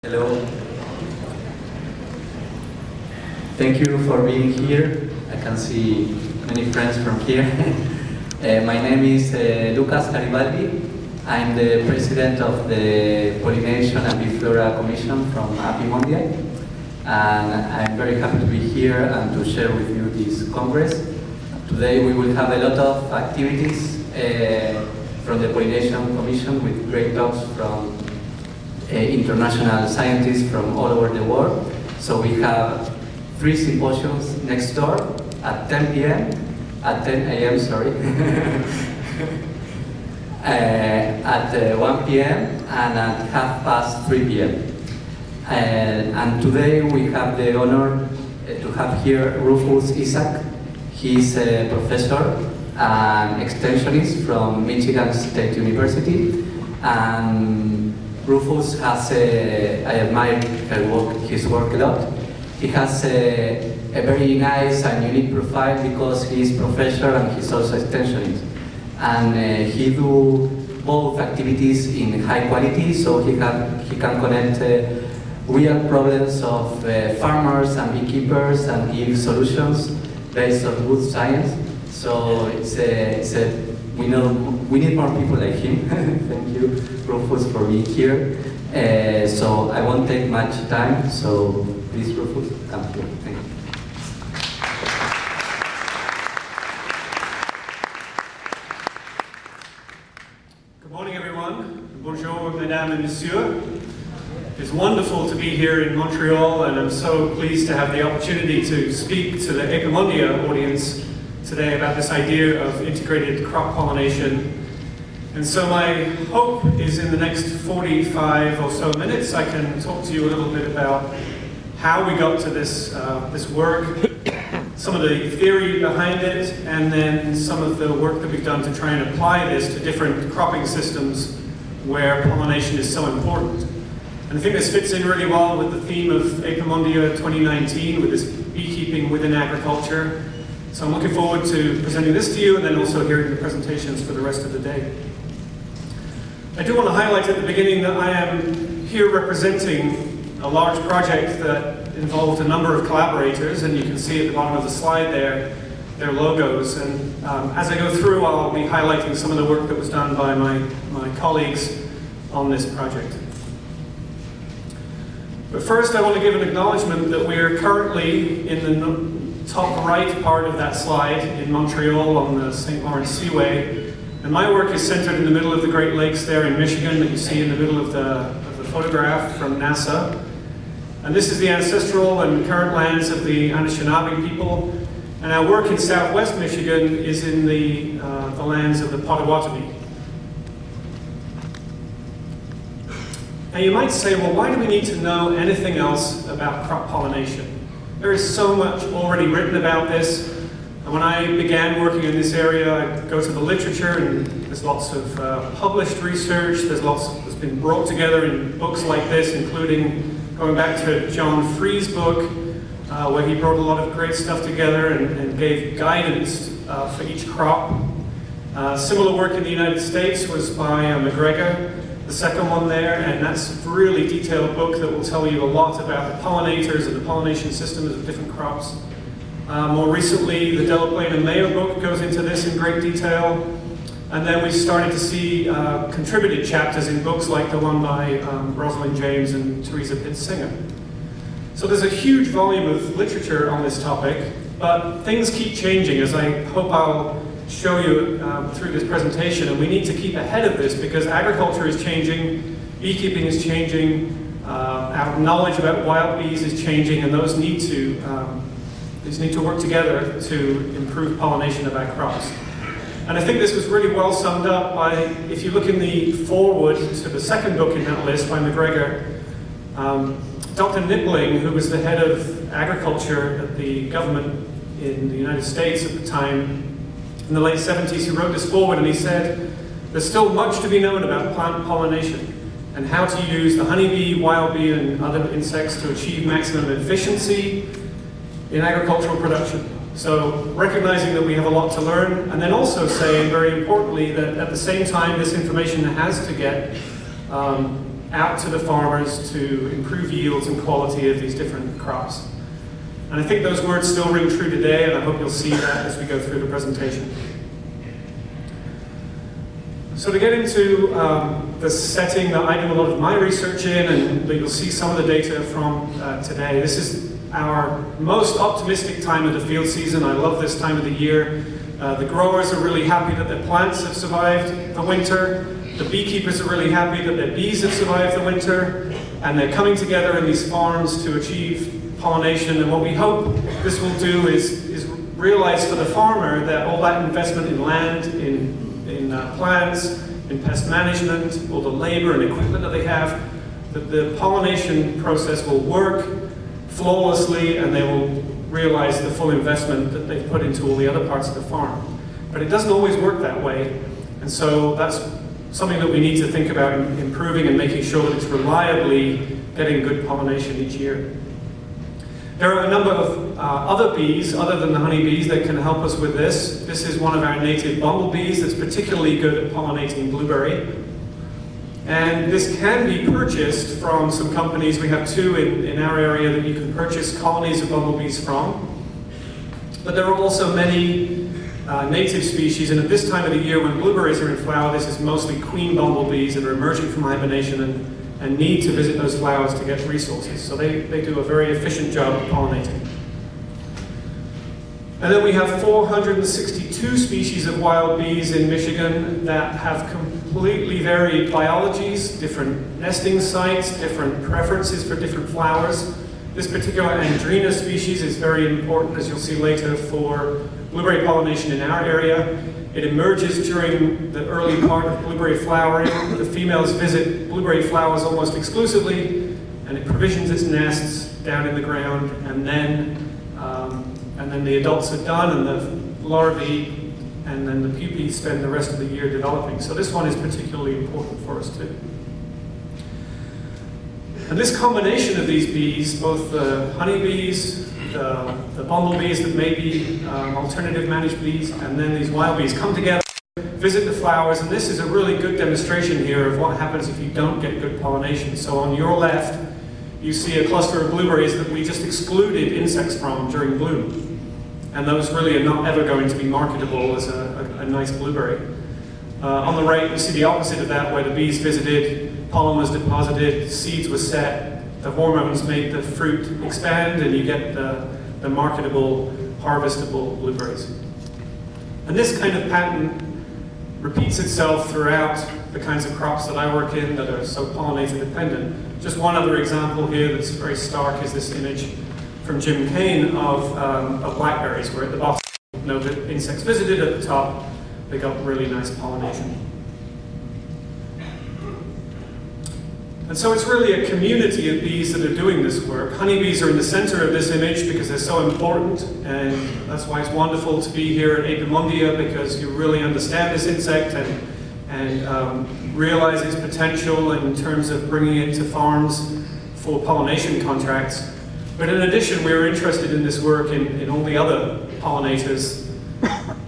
Hello. Thank you for being here. I can see many friends from here. My name is Lucas Garibaldi. I'm the president of the Pollination and Bee Flora Commission from Apimondia. And I'm very happy to be here and to share with you this congress. Today we will have a lot of activities from the Pollination Commission with great talks from international scientists from all over the world. So we have 3 symposiums next door at 10 p.m., at 10 a.m., sorry, at 1 p.m. and at 3:30 p.m. And today we have the honor to have here Rufus Isaac. He's a professor and extensionist from Michigan State University. And Rufus has I admire his work a lot. He has a very nice and unique profile because he is professor and he's also extensionist. And he do both activities in high quality, so he can connect real problems of farmers and beekeepers and give solutions based on good science. So we need more people like him. Thank you, Rufus, for being here. So I won't take much time, so please, Rufus, come here. Thank you. Good morning, everyone. Bonjour, mesdames et messieurs. It's wonderful to be here in Montreal, and I'm so pleased to have the opportunity to speak to the Apimondia audience today about this idea of integrated crop pollination. And so my hope is in the next 45 or so minutes I can talk to you a little bit about how we got to this work, some of the theory behind it, and then some of the work that we've done to try and apply this to different cropping systems where pollination is so important. And I think this fits in really well with the theme of Apimondia 2019, with this beekeeping within agriculture. So I'm looking forward to presenting this to you and then also hearing the presentations for the rest of the day. I do want to highlight at the beginning that I am here representing a large project that involved a number of collaborators, and you can see at the bottom of the slide there their logos. And as I go through, I'll be highlighting some of the work that was done by my colleagues on this project. But first I want to give an acknowledgement that we are currently in the top right part of that slide in Montreal on the St. Lawrence Seaway. And my work is centered in the middle of the Great Lakes there in Michigan that you see in the middle of the photograph from NASA. And this is the ancestral and current lands of the Anishinaabe people. And our work in southwest Michigan is in the lands of the Potawatomi. Now you might say, well, why do we need to know anything else about crop pollination? There is so much already written about this. And when I began working in this area, I go to the literature, and there's lots of published research. There's been brought together in books like this, including going back to John Free's book, where he brought a lot of great stuff together and gave guidance for each crop. Similar work in the United States was by McGregor, the second one there, and that's a really detailed book that will tell you a lot about the pollinators and the pollination systems of different crops. More recently, the Delaplane and Mayo book goes into this in great detail. And then we started to see contributed chapters in books like the one by Rosalind James and Teresa Pitts-Singer. So there's a huge volume of literature on this topic, but things keep changing, as I hope I'll show you through this presentation. And we need to keep ahead of this because agriculture is changing, beekeeping is changing, our knowledge about wild bees is changing, and those need to work together to improve pollination of our crops. And I think this was really well summed up by, if you look in the foreword to the second book in that list by McGregor, Dr. Nippling, who was the head of agriculture at the government in the United States at the time, in the late 70s, he wrote this foreword and he said, there's still much to be known about plant pollination and how to use the honeybee, wild bee, and other insects to achieve maximum efficiency in agricultural production. So recognizing that we have a lot to learn, and then also saying, very importantly, that at the same time this information has to get out to the farmers to improve yields and quality of these different crops. And I think those words still ring true today, and I hope you'll see that as we go through the presentation. So to get into the setting that I do a lot of my research in, and you'll see some of the data from today, this is our most optimistic time of the field season. I love this time of the year. The growers are really happy that their plants have survived the winter. The beekeepers are really happy that their bees have survived the winter. And they're coming together in these farms to achieve pollination. And what we hope this will do is realize for the farmer that all that investment in land, in plants, in pest management, all the labor and equipment that they have, that the pollination process will work flawlessly, and they will realize the full investment that they've put into all the other parts of the farm. But it doesn't always work that way, and so that's something that we need to think about improving and making sure that it's reliably getting good pollination each year. There are a number of other bees, other than the honeybees, that can help us with this. This is one of our native bumblebees that's particularly good at pollinating blueberry. And this can be purchased from some companies. We have two in our area that you can purchase colonies of bumblebees from. But there are also many native species, and at this time of the year when blueberries are in flower, this is mostly queen bumblebees that are emerging from hibernation and need to visit those flowers to get resources. So they do a very efficient job of pollinating. And then we have 462 species of wild bees in Michigan that have completely varied biologies, different nesting sites, different preferences for different flowers. This particular Andrena species is very important, as you'll see later, for blueberry pollination in our area. It emerges during the early part of blueberry flowering. The females visit blueberry flowers almost exclusively, and it provisions its nests down in the ground, and then the adults are done, and the larvae and then the pupae spend the rest of the year developing. So this one is particularly important for us too. And this combination of these bees, both the honeybees, the bumblebees that may be alternative managed bees, and then these wild bees come together, visit the flowers, and this is a really good demonstration here of what happens if you don't get good pollination. So on your left, you see a cluster of blueberries that we just excluded insects from during bloom. And those really are not ever going to be marketable as a nice blueberry. On the right, you see the opposite of that, where the bees visited, pollen was deposited, seeds were set, the hormones made the fruit expand, and you get the marketable, harvestable blueberries. And this kind of pattern repeats itself throughout the kinds of crops that I work in that are so pollinator dependent. Just one other example here that's very stark is this image from Jim Kane of blackberries, where at the bottom, no insects visited, at the top, they got really nice pollination. And so it's really a community of bees that are doing this work. Honeybees are in the center of this image because they're so important, and that's why it's wonderful to be here at Apimondia, because you really understand this insect and realize its potential in terms of bringing it to farms for pollination contracts. But in addition, we were interested in this work in all the other pollinators.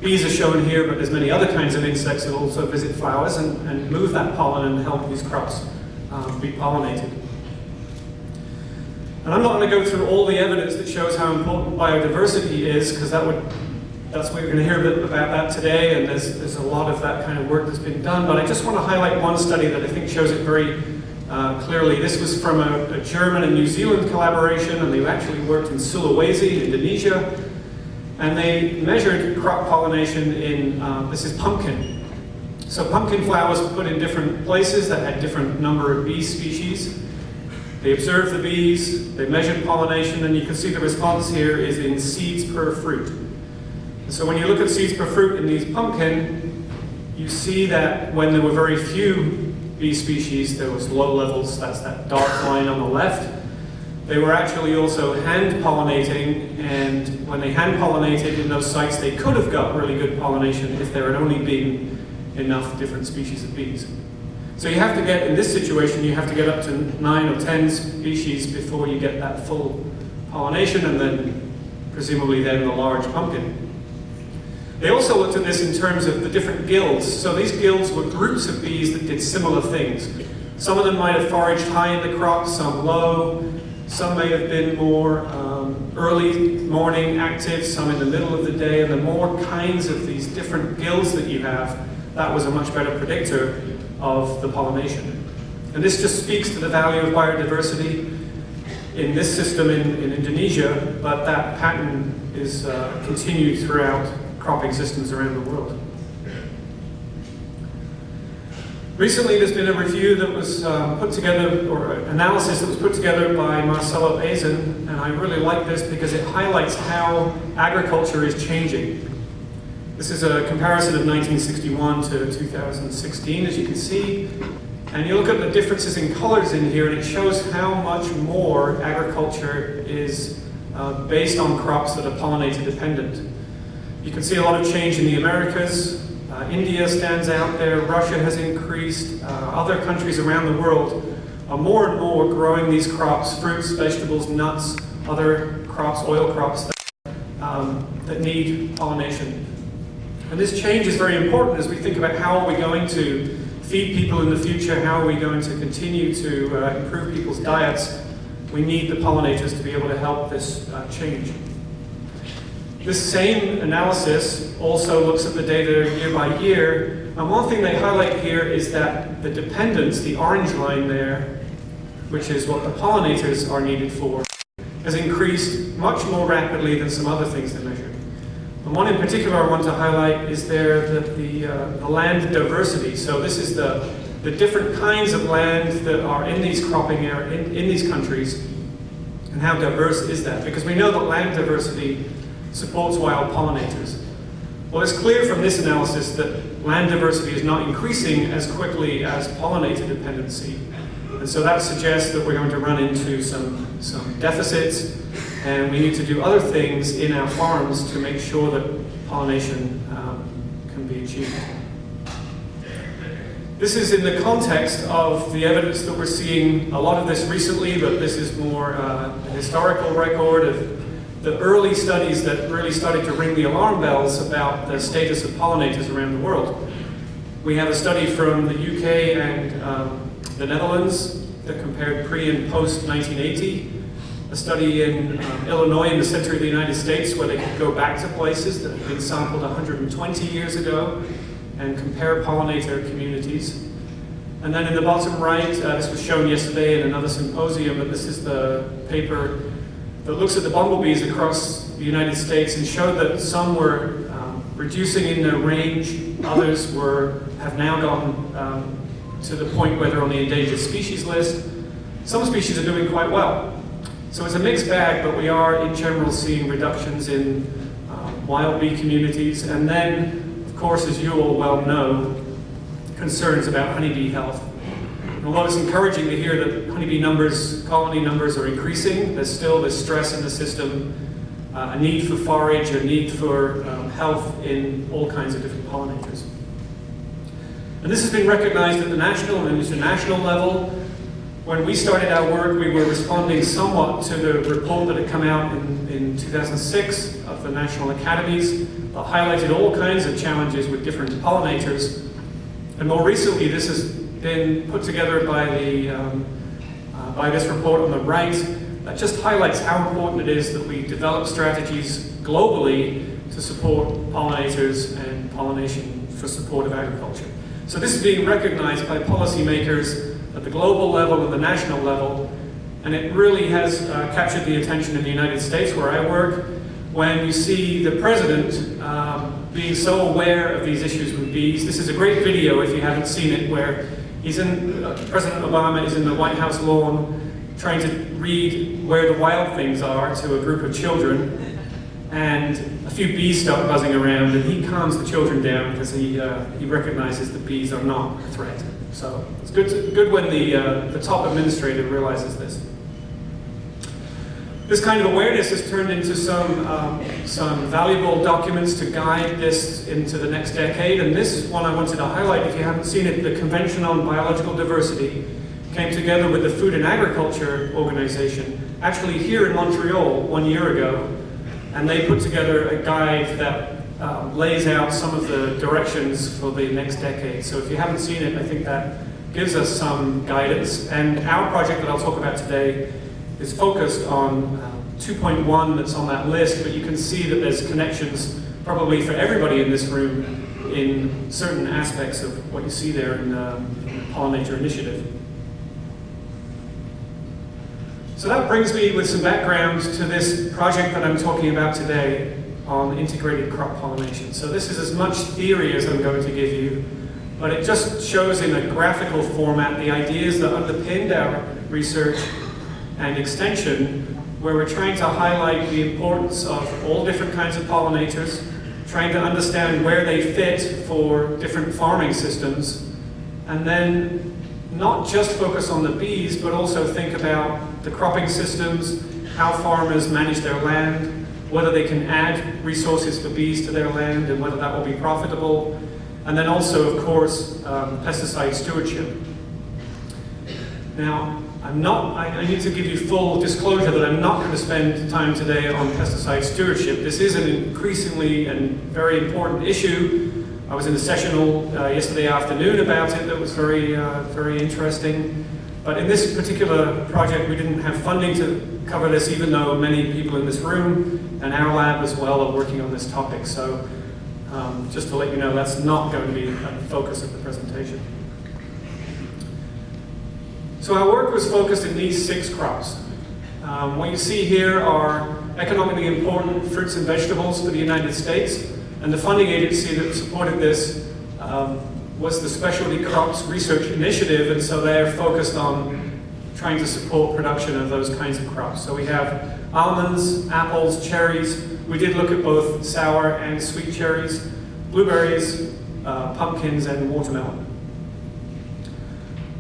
Bees are shown here, but there's many other kinds of insects that also visit flowers and move that pollen and help these crops be pollinated. And I'm not going to go through all the evidence that shows how important biodiversity is, because that's what you're going to hear a bit about that today, and there's a lot of that kind of work that's been done. But I just want to highlight one study that I think shows it very clearly. This was from a German and New Zealand collaboration, and they actually worked in Sulawesi, Indonesia, and they measured crop pollination in, this is pumpkin. So pumpkin flowers were put in different places that had different number of bee species. They observed the bees, they measured pollination, and you can see the response here is in seeds per fruit. So when you look at seeds per fruit in these pumpkin, you see that when there were very few bee species, there was low levels, that's that dark line on the left. They were actually also hand pollinating, and when they hand pollinated in those sites, they could have got really good pollination if there had only been enough different species of bees. So you have to get, in this situation, you have to get up to 9 or 10 species before you get that full pollination, and then presumably then the large pumpkin. They also looked at this in terms of the different guilds. So these guilds were groups of bees that did similar things. Some of them might have foraged high in the crop, some low. Some may have been more early morning active, some in the middle of the day, and the more kinds of these different gills that you have, that was a much better predictor of the pollination. And this just speaks to the value of biodiversity in this system in Indonesia, but that pattern is continued throughout cropping systems around the world. Recently, there's been a review that was put together, or analysis that was put together by Marcelo Eisen, and I really like this because it highlights how agriculture is changing. This is a comparison of 1961 to 2016, as you can see, and you look at the differences in colors in here, and it shows how much more agriculture is based on crops that are pollinator dependent. You can see a lot of change in the Americas. India stands out there, Russia has increased, other countries around the world are more and more growing these crops, fruits, vegetables, nuts, other crops, oil crops that need pollination. And this change is very important as we think about how are we going to feed people in the future, how are we going to continue to improve people's diets. We need the pollinators to be able to help this change. This same analysis also looks at the data year by year, and one thing they highlight here is that the dependence, the orange line there, which is what the pollinators are needed for, has increased much more rapidly than some other things they measured. And one in particular I want to highlight is there the land diversity. So this is the different kinds of land that are in these cropping areas, in these countries, and how diverse is that? Because we know that land diversity supports wild pollinators. Well, it's clear from this analysis that land diversity is not increasing as quickly as pollinator dependency. And so that suggests that we're going to run into some deficits, and we need to do other things in our farms to make sure that pollination can be achieved. This is in the context of the evidence that we're seeing a lot of this recently, but this is more a historical record of the early studies that really started to ring the alarm bells about the status of pollinators around the world. We have a study from the UK and the Netherlands that compared pre and post 1980. A study in Illinois in the center of the United States where they could go back to places that had been sampled 120 years ago and compare pollinator communities. And then in the bottom right, this was shown yesterday in another symposium, but this is the paper that looks at the bumblebees across the United States and showed that some were reducing in their range, others have now gotten to the point where they're on the endangered species list. Some species are doing quite well. So it's a mixed bag, but we are in general seeing reductions in wild bee communities, and then, of course, as you all well know, concerns about honeybee health. And although it's encouraging to hear that honeybee numbers, colony numbers are increasing, there's still this stress in the system, a need for forage, a need for health in all kinds of different pollinators. And this has been recognized at the national and international level. When we started our work, we were responding somewhat to the report that had come out in 2006 of the National Academies that highlighted all kinds of challenges with different pollinators. And more recently, this has been put together by this report on the right that just highlights how important it is that we develop strategies globally to support pollinators and pollination for support of agriculture. So this is being recognized by policymakers at the global level and the national level, and it really has captured the attention in the United States, where I work, when you see the president being so aware of these issues with bees. This is a great video, if you haven't seen it, where President Obama is in the White House lawn trying to read where the wild things are to a group of children, and a few bees start buzzing around, and he calms the children down because he recognizes that bees are not a threat. So it's good when the top administrator realizes this. This kind of awareness has turned into some valuable documents to guide this into the next decade, and this one I wanted to highlight. If you haven't seen it, the Convention on Biological Diversity came together with the Food and Agriculture Organization, actually here in Montreal 1 year ago, and they put together a guide that lays out some of the directions for the next decade. So if you haven't seen it, I think that gives us some guidance. And our project that I'll talk about today is focused on 2.1 that's on that list, but you can see that there's connections probably for everybody in this room in certain aspects of what you see there in the Pollinator initiative. So that brings me with some background to this project that I'm talking about today on integrated crop pollination. So this is as much theory as I'm going to give you, but it just shows in a graphical format the ideas that underpinned our research and extension, where we're trying to highlight the importance of all different kinds of pollinators, trying to understand where they fit for different farming systems, and then not just focus on the bees, but also think about the cropping systems, how farmers manage their land, whether they can add resources for bees to their land and whether that will be profitable, and then also, of course, pesticide stewardship. Now, I need to give you full disclosure that I'm not going to spend time today on pesticide stewardship. This is an increasingly and very important issue. I was in a sessional yesterday afternoon about it that was very interesting. But in this particular project, we didn't have funding to cover this, even though many people in this room and our lab as well are working on this topic. So just to let you know, that's not going to be the focus of the presentation. So our work was focused in these 6 crops. What you see here are economically important fruits and vegetables for the United States, and the funding agency that supported this was the Specialty Crops Research Initiative, and so they're focused on trying to support production of those kinds of crops. So we have almonds, apples, cherries. We did look at both sour and sweet cherries, blueberries, pumpkins, and watermelon.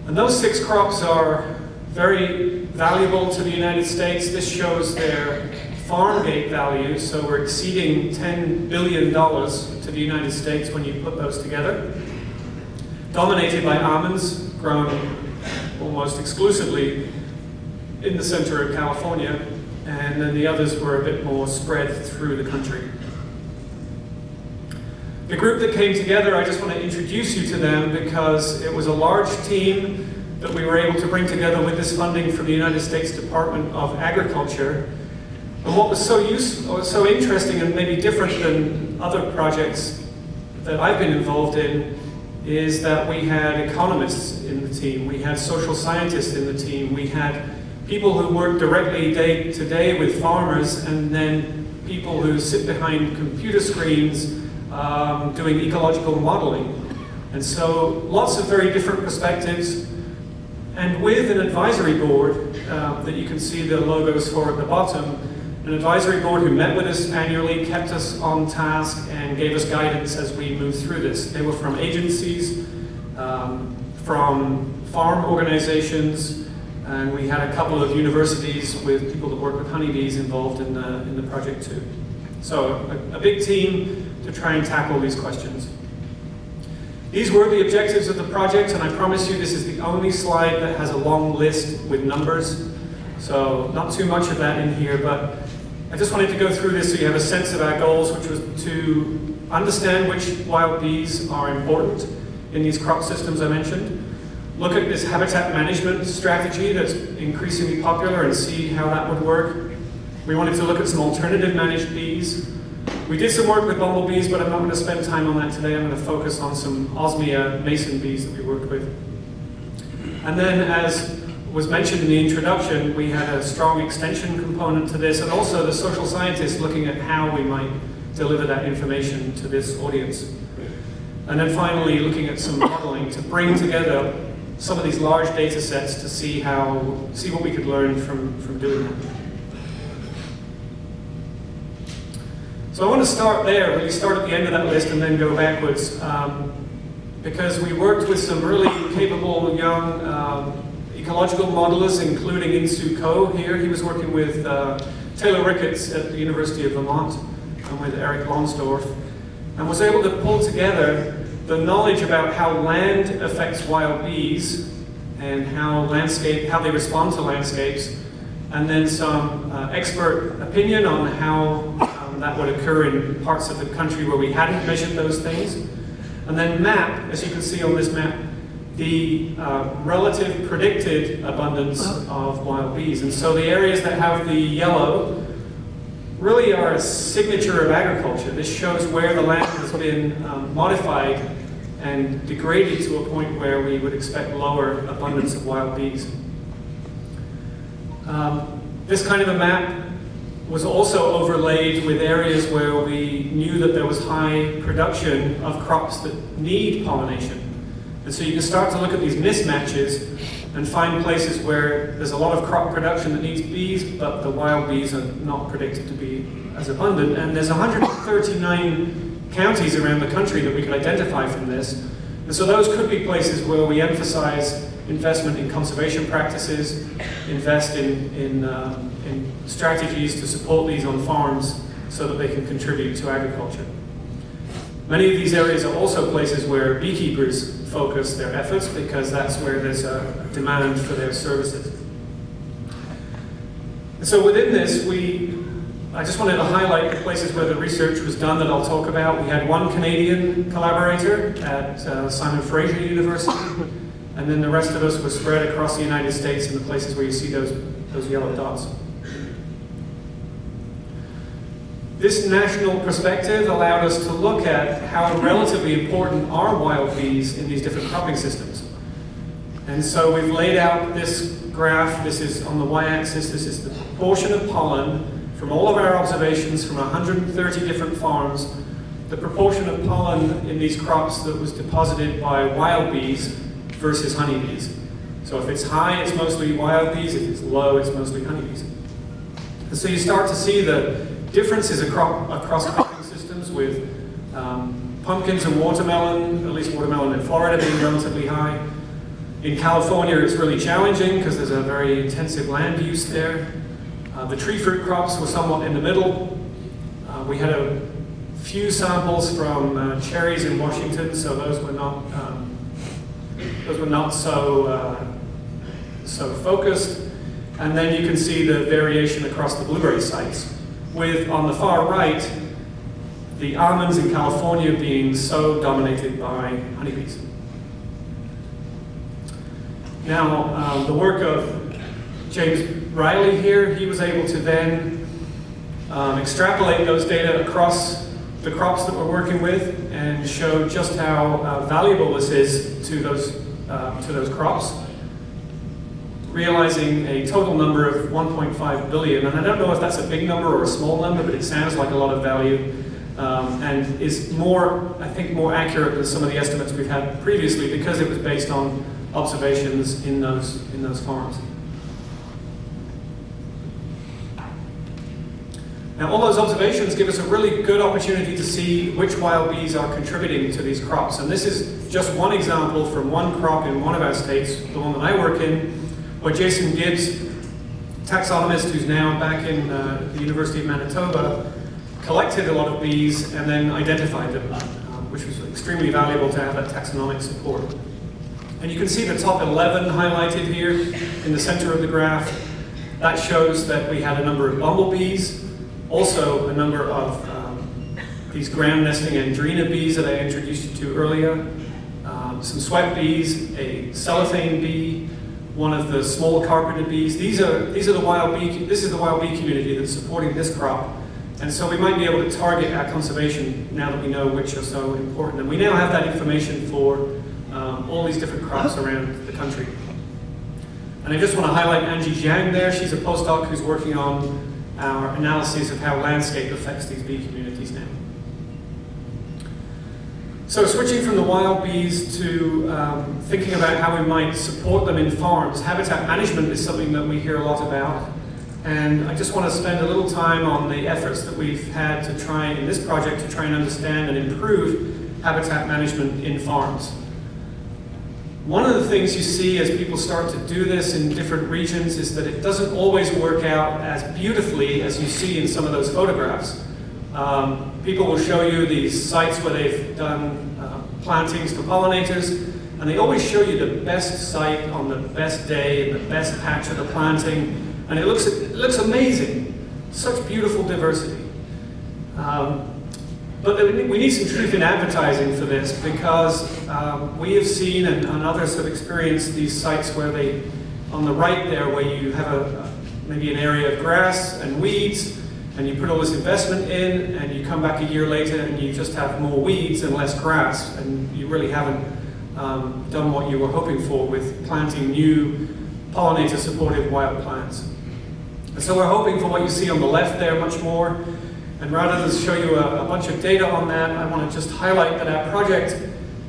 And those 6 crops are very valuable to the United States. This shows their farm gate value, so we're exceeding $10 billion to the United States when you put those together. Dominated by almonds, grown almost exclusively in the center of California, and then the others were a bit more spread through the country. The group that came together, I just want to introduce you to them because it was a large team that we were able to bring together with this funding from the United States Department of Agriculture. And what was so interesting and maybe different than other projects that I've been involved in is that we had economists in the team, we had social scientists in the team, we had people who work directly day to day with farmers, and then people who sit behind computer screens doing ecological modeling. And so lots of very different perspectives, and with an advisory board that you can see the logos for at the bottom, an advisory board who met with us annually, kept us on task, and gave us guidance as we moved through this. They were from agencies, from farm organizations, and we had a couple of universities with people that work with honeybees involved in the project too. So a big team to try and tackle these questions. These were the objectives of the project, and I promise you this is the only slide that has a long list with numbers. So not too much of that in here, but I just wanted to go through this so you have a sense of our goals, which was to understand which wild bees are important in these crop systems I mentioned, look at this habitat management strategy that's increasingly popular and see how that would work. We wanted to look at some alternative managed bees. We did some work with bumblebees, but I'm not going to spend time on that today. I'm going to focus on some Osmia mason bees that we worked with. And then, as was mentioned in the introduction, we had a strong extension component to this, and also the social scientists looking at how we might deliver that information to this audience. And then finally, looking at some modeling to bring together some of these large data sets to see what we could learn from doing that. So I want to start there, really start at the end of that list and then go backwards, because we worked with some really capable young ecological modelers, including Insoo Ko here. He was working with Taylor Ricketts at the University of Vermont and with Eric Lonsdorf, and was able to pull together the knowledge about how land affects wild bees and how they respond to landscapes, and then some expert opinion on how that would occur in parts of the country where we hadn't measured those things. And then map, as you can see on this map, the relative predicted abundance of wild bees. And so the areas that have the yellow really are a signature of agriculture. This shows where the land has been modified and degraded to a point where we would expect lower abundance of wild bees. This kind of a map was also overlaid with areas where we knew that there was high production of crops that need pollination. And so you can start to look at these mismatches and find places where there's a lot of crop production that needs bees, but the wild bees are not predicted to be as abundant. And there's 139 counties around the country that we could identify from this. And so those could be places where we emphasize investment in conservation practices, invest in strategies to support these on farms so that they can contribute to agriculture. Many of these areas are also places where beekeepers focus their efforts because that's where there's a demand for their services. And so within this, I just wanted to highlight the places where the research was done that I'll talk about. We had one Canadian collaborator at Simon Fraser University, and then the rest of us were spread across the United States in the places where you see those yellow dots. This national perspective allowed us to look at how relatively important are wild bees in these different cropping systems. And so we've laid out this graph. This is on the y-axis. This is the proportion of pollen from all of our observations from 130 different farms, the proportion of pollen in these crops that was deposited by wild bees versus honeybees. So if it's high, it's mostly wild bees. If it's low, it's mostly honeybees. And so you start to see the differences across cropping systems with pumpkins and watermelon, at least watermelon in Florida, being relatively high. In California, it's really challenging because there's a very intensive land use there. The tree fruit crops were somewhat in the middle. We had a few samples from cherries in Washington, so those were not so focused. And then you can see the variation across the blueberry sites, with, on the far right, the almonds in California being so dominated by honeybees. Now, the work of James Riley here, he was able to then extrapolate those data across the crops that we're working with and show just how valuable this is to those crops, realizing a total number of 1.5 billion. And I don't know if that's a big number or a small number, but it sounds like a lot of value and is more, I think, more accurate than some of the estimates we've had previously because it was based on observations in those farms. Now, all those observations give us a really good opportunity to see which wild bees are contributing to these crops. And this is just one example from one crop in one of our states, the one that I work in, where Jason Gibbs, taxonomist who's now back in the University of Manitoba, collected a lot of bees and then identified them, which was extremely valuable to have that taxonomic support. And you can see the top 11 highlighted here in the center of the graph. That shows that we had a number of bumblebees, also a number of these ground nesting andrena bees that I introduced you to earlier, some sweat bees, a cellophane bee, one of the small carpeted bees. These are the wild bee. This is the wild bee community that's supporting this crop, and so we might be able to target our conservation now that we know which are so important. And we now have that information for all these different crops around the country. And I just want to highlight Angie Zhang there. She's a postdoc who's working on our analysis of how landscape affects these bee communities now. So switching from the wild bees to thinking about how we might support them in farms, habitat management is something that we hear a lot about. And I just want to spend a little time on the efforts that we've had to try in this project to try and understand and improve habitat management in farms. One of the things you see as people start to do this in different regions is that it doesn't always work out as beautifully as you see in some of those photographs. People will show you these sites where they've done plantings for pollinators, and they always show you the best site on the best day and the best patch of the planting, and it looks amazing. Such beautiful diversity. But we need some truth in advertising for this, because we have seen, and others have experienced, these sites where they, on the right there, where you have maybe an area of grass and weeds, and you put all this investment in, and you come back a year later and you just have more weeds and less grass, and you really haven't done what you were hoping for with planting new pollinator-supportive wild plants. And so we're hoping for what you see on the left there much more. And rather than show you a bunch of data on that, I want to just highlight that our project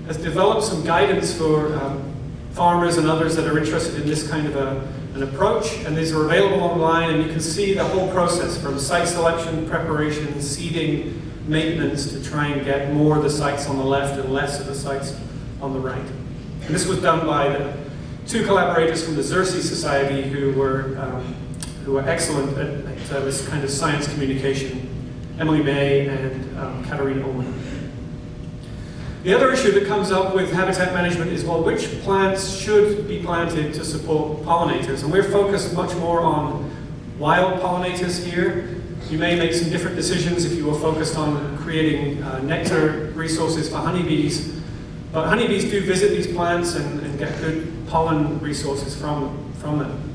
has developed some guidance for farmers and others that are interested in this kind of an approach. And these are available online, and you can see the whole process from site selection, preparation, seeding, maintenance, to try and get more of the sites on the left and less of the sites on the right. And this was done by the two collaborators from the Xerces Society who were excellent at this kind of science communication, Emily May and Katarina Ullman. The other issue that comes up with habitat management is, well, which plants should be planted to support pollinators? And we're focused much more on wild pollinators here. You may make some different decisions if you were focused on creating nectar resources for honeybees. But honeybees do visit these plants and get good pollen resources from them.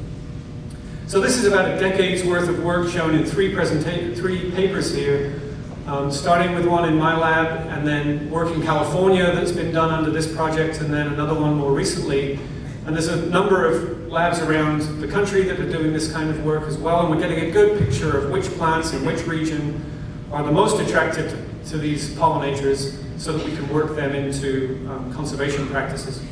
So this is about a decade's worth of work shown in three papers here, starting with one in my lab, and then work in California that's been done under this project, and then another one more recently. And there's a number of labs around the country that are doing this kind of work as well, and we're getting a good picture of which plants in which region are the most attractive to these pollinators, so that we can work them into conservation practices.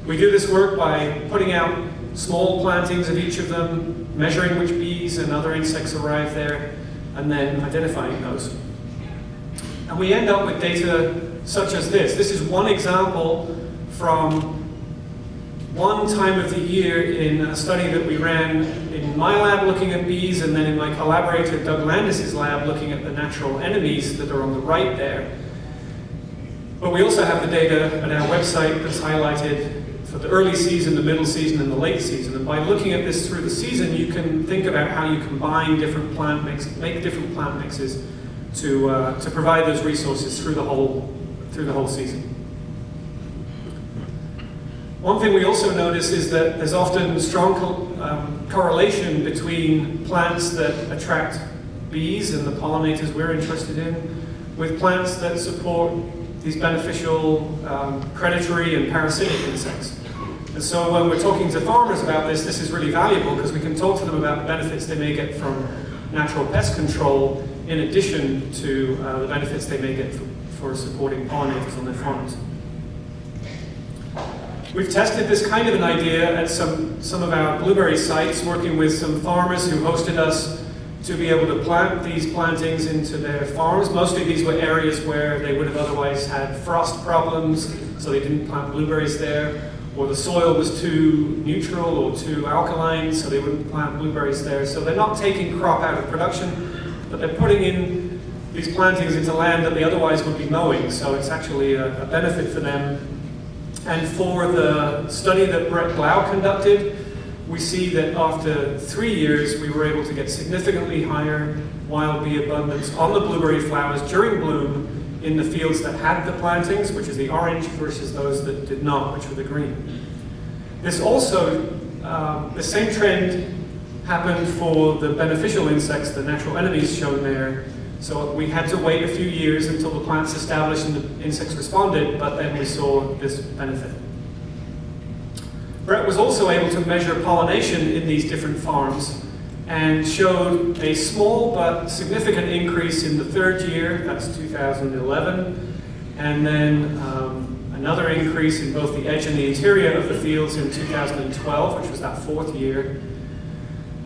We do this work by putting out small plantings of each of them, measuring which bees and other insects arrive there, and then identifying those. And we end up with data such as this. This is one example from one time of the year in a study that we ran in my lab looking at bees, and then in my collaborator Doug Landis' lab looking at the natural enemies that are on the right there. But we also have the data at our website that's highlighted for the early season, the middle season, and the late season. And by looking at this through the season, you can think about how you combine different plant mixes, make different plant mixes to provide those resources through the whole season. One thing we also notice is that there's often strong correlation between plants that attract bees and the pollinators we're interested in, with plants that support these beneficial predatory and parasitic insects. And so when we're talking to farmers about this, this is really valuable, because we can talk to them about the benefits they may get from natural pest control, in addition to the benefits they may get for supporting pollinators on their farms. We've tested this kind of an idea at some of our blueberry sites, working with some farmers who hosted us to be able to plant these plantings into their farms. Mostly these were areas where they would have otherwise had frost problems, so they didn't plant blueberries there, or the soil was too neutral or too alkaline, so they wouldn't plant blueberries there. So they're not taking crop out of production, but they're putting in these plantings into land that they otherwise would be mowing, so it's actually a benefit for them. And for the study that Brett Blau conducted, we see that after 3 years, we were able to get significantly higher wild bee abundance on the blueberry flowers during bloom in the fields that had the plantings, which is the orange, versus those that did not, which were the green. This also, the same trend happened for the beneficial insects, the natural enemies shown there. So we had to wait a few years until the plants established and the insects responded, but then we saw this benefit. Brett was also able to measure pollination in these different farms and showed a small but significant increase in the third year, that's 2011, and then another increase in both the edge and the interior of the fields in 2012, which was that fourth year.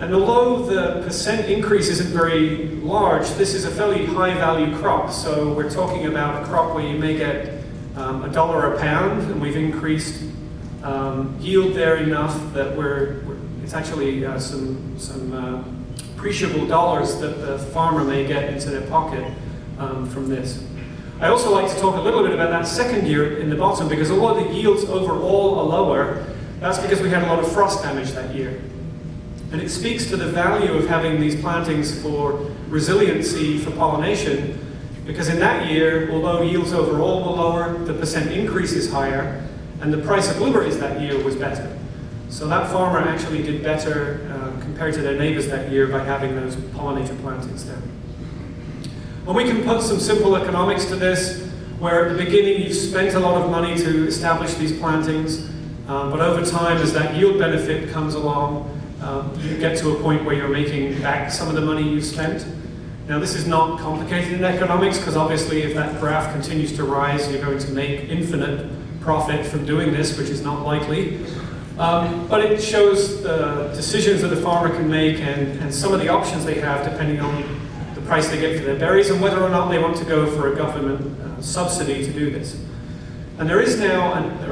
And although the percent increase isn't very large, this is a fairly high value crop. So we're talking about a crop where you may get $1 a pound, and we've increased yield there enough that it's actually some appreciable dollars that the farmer may get into their pocket from this. I also like to talk a little bit about that second year in the bottom, because although the yields overall are lower, that's because we had a lot of frost damage that year. And it speaks to the value of having these plantings for resiliency for pollination, Because in that year, although yields overall were lower, the percent increase is higher, and the price of blueberries that year was better. So that farmer actually did better compared to their neighbors that year by having those pollinator plantings there. And we can put some simple economics to this, where at the beginning you've spent a lot of money to establish these plantings, but over time, as that yield benefit comes along, you get to a point where you're making back some of the money you've spent. Now, this is not complicated in economics, because obviously if that graph continues to rise, you're going to make infinite profit from doing this, which is not likely. But it shows the decisions that the farmer can make and some of the options they have depending on the price they get for their berries and whether or not they want to go for a government subsidy to do this. And there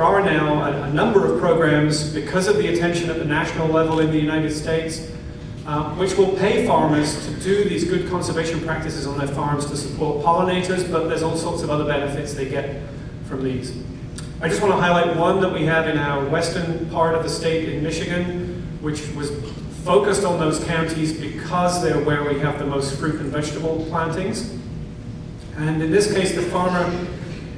are now a number of programs, because of the attention at the national level in the United States, which will pay farmers to do these good conservation practices on their farms to support pollinators, but there's all sorts of other benefits they get from these. I just want to highlight one that we have in our western part of the state in Michigan, which was focused on those counties because they're where we have the most fruit and vegetable plantings. And in this case, the farmer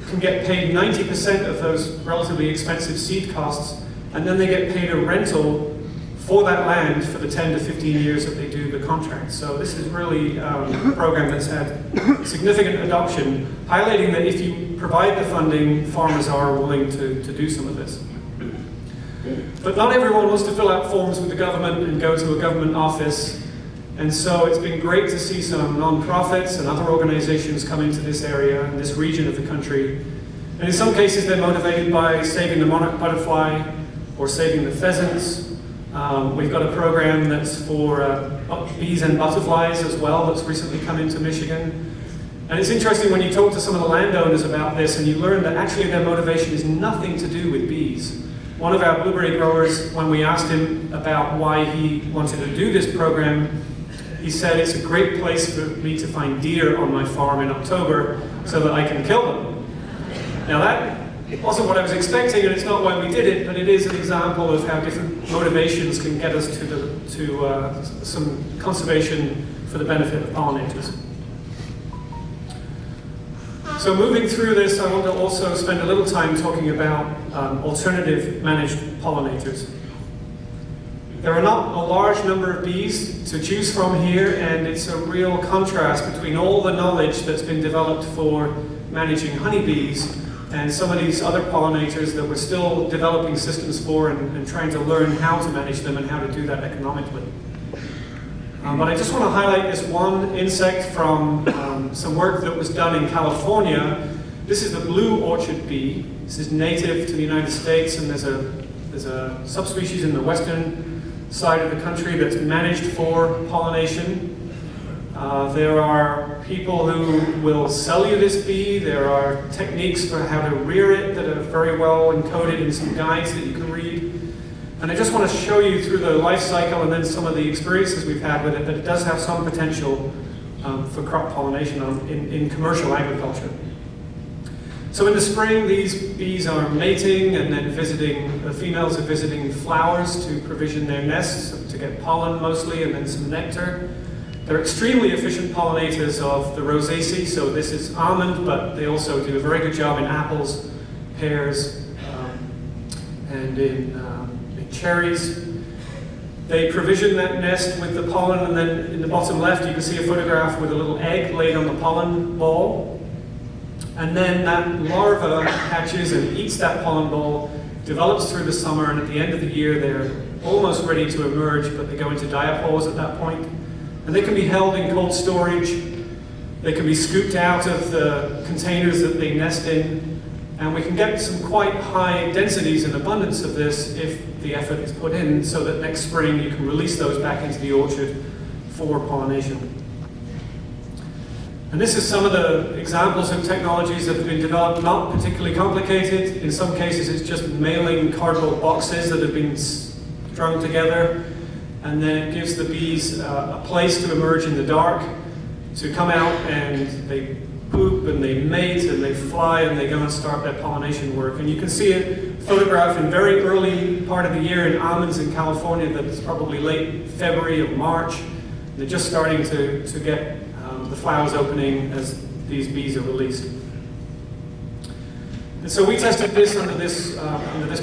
can get paid 90% of those relatively expensive seed costs, and then they get paid a rental for that land for the 10 to 15 years that they do the contract. So this is really a program that's had significant adoption, highlighting that if you provide the funding, farmers are willing to do some of this. But not everyone wants to fill out forms with the government and go to a government office. And so it's been great to see some nonprofits and other organizations come into this area, in this region of the country. And in some cases, they're motivated by saving the monarch butterfly or saving the pheasants. We've got a program that's for bees and butterflies as well that's recently come into Michigan. And it's interesting when you talk to some of the landowners about this and you learn that actually their motivation is nothing to do with bees. One of our blueberry growers, when we asked him about why he wanted to do this program, he said, it's a great place for me to find deer on my farm in October so that I can kill them. Now that wasn't what I was expecting, and it's not why we did it, but it is an example of how different motivations can get us to some conservation for the benefit of pollinators. So moving through this, I want to also spend a little time talking about alternative managed pollinators. There are not a large number of bees to choose from here, and it's a real contrast between all the knowledge that's been developed for managing honeybees and some of these other pollinators that we're still developing systems for and trying to learn how to manage them and how to do that economically. But I just want to highlight this one insect from some work that was done in California. This is the blue orchard bee. This is native to the United States, and there's a subspecies in the western side of the country that's managed for pollination. There are people who will sell you this bee. There are techniques for how to rear it that are very well encoded in some guides that you can read. And I just want to show you through the life cycle and then some of the experiences we've had with it that it does have some potential for crop pollination in commercial agriculture. So in the spring, these bees are mating and then the females are visiting flowers to provision their nests, to get pollen mostly and then some nectar. They're extremely efficient pollinators of the rosaceae, so this is almond, but they also do a very good job in apples, pears, and in cherries. They provision that nest with the pollen, and then in the bottom left you can see a photograph with a little egg laid on the pollen ball. And then that larva hatches and eats that pollen ball, develops through the summer, and at the end of the year they're almost ready to emerge, but they go into diapause at that point. And they can be held in cold storage. They can be scooped out of the containers that they nest in. And we can get some quite high densities and abundance of this if the effort is put in, so that next spring you can release those back into the orchard for pollination. And this is some of the examples of technologies that have been developed, not particularly complicated. In some cases it's just mailing cardboard boxes that have been strung together, and then it gives the bees a place to emerge in the dark, to come out and they poop and they mate and they fly and they go and start their pollination work. And you can see it photographed in very early part of the year in almonds in California. That's probably late February or March. They're just starting to get the flowers opening as these bees are released. And so we tested this under this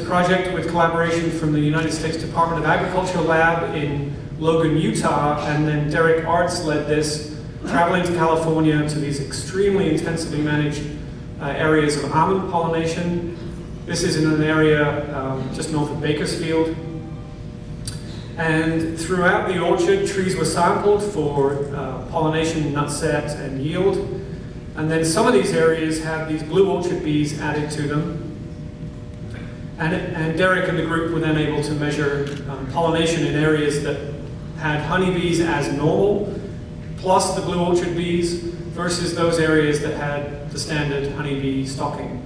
project with collaboration from the United States Department of Agriculture lab in Logan, Utah, and then Derek Arts led this, traveling to California to these extremely intensively managed areas of almond pollination. This is in an area just north of Bakersfield. And throughout the orchard, trees were sampled for pollination, nutset, and yield. And then some of these areas had these blue orchard bees added to them. And Derek and the group were then able to measure pollination in areas that had honeybees as normal, plus the blue orchard bees, versus those areas that had the standard honeybee stocking.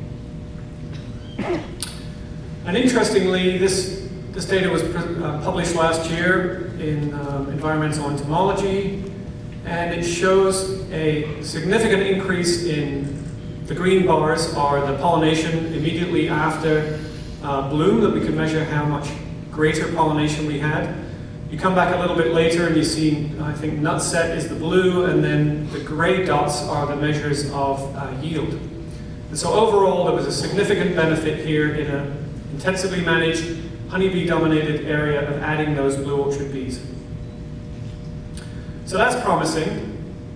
And interestingly, this data was published last year in Environmental Entomology, and it shows a significant increase in the green bars are the pollination immediately after bloom, that we could measure how much greater pollination we had. You come back a little bit later and you see, I think nutset is the blue, and then the gray dots are the measures of yield. And so overall, there was a significant benefit here in an intensively managed, honeybee-dominated area of adding those blue orchard bees. So that's promising.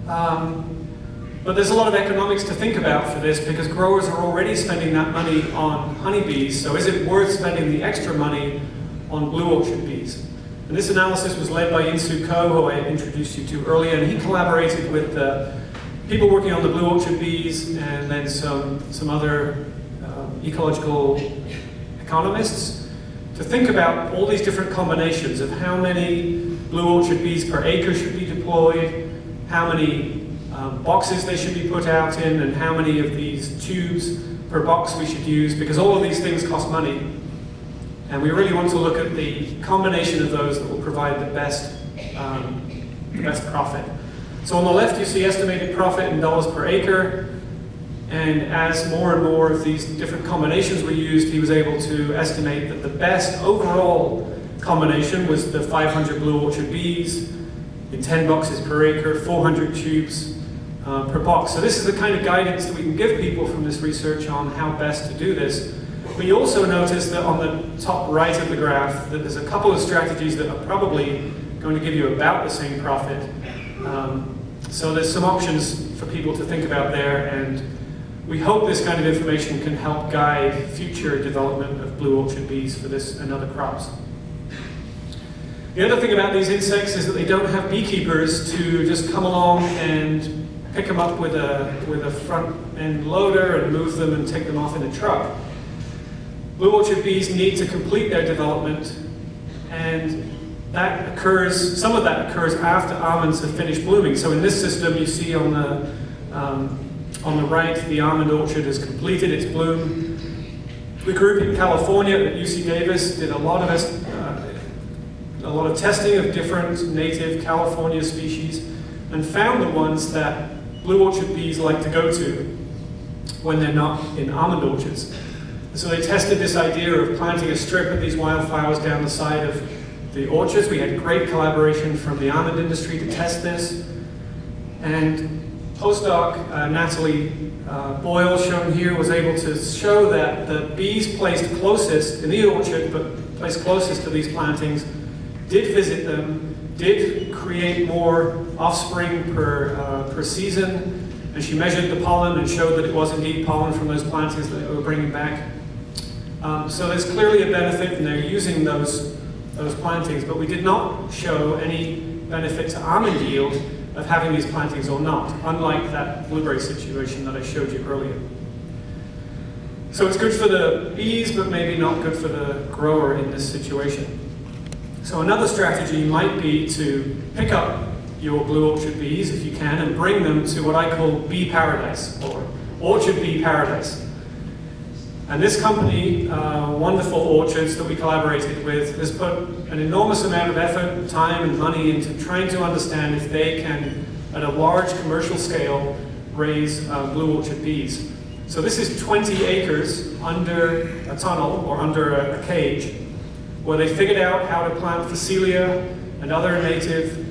But there's a lot of economics to think about for this, because growers are already spending that money on honeybees, so is it worth spending the extra money on blue orchard bees? And this analysis was led by Insoo Ko, who I introduced you to earlier, and he collaborated with people working on the blue orchard bees and then some other ecological economists to think about all these different combinations of how many blue orchard bees per acre should be deployed, how many boxes they should be put out in, and how many of these tubes per box we should use, because all of these things cost money. And we really want to look at the combination of those that will provide the best profit. So on the left you see estimated profit in dollars per acre, and as more and more of these different combinations were used, he was able to estimate that the best overall combination was the 500 blue orchard bees in 10 boxes per acre, 400 tubes per box. So this is the kind of guidance that we can give people from this research on how best to do this. But you also notice that on the top right of the graph that there's a couple of strategies that are probably going to give you about the same profit. So there's some options for people to think about there, and we hope this kind of information can help guide future development of blue orchard bees for this and other crops. The other thing about these insects is that they don't have beekeepers to just come along and pick them up with a front end loader and move them and take them off in a truck. Blue orchard bees need to complete their development, and that occurs, some of that occurs after almonds have finished blooming. So in this system you see on the right, the almond orchard has completed its bloom. The group in California at UC Davis did a lot of testing of different native California species and found the ones that blue orchard bees like to go to when they're not in almond orchards. And so they tested this idea of planting a strip of these wildflowers down the side of the orchards. We had great collaboration from the almond industry to test this. And postdoc Natalie Boyle, shown here, was able to show that the bees placed closest in the orchard, but placed closest to these plantings, did visit them, did create more offspring per season, and she measured the pollen and showed that it was indeed pollen from those plantings that they were bringing back. So there's clearly a benefit, and they're using those plantings, but we did not show any benefit to almond yield of having these plantings or not, unlike that blueberry situation that I showed you earlier. So it's good for the bees, but maybe not good for the grower in this situation. So another strategy might be to pick up your blue orchard bees, if you can, and bring them to what I call bee paradise, or orchard bee paradise. And this company, Wonderful Orchards, that we collaborated with, has put an enormous amount of effort, time, and money into trying to understand if they can, at a large commercial scale, raise blue orchard bees. So this is 20 acres under a tunnel, or under a cage, where they figured out how to plant Phacelia and other native,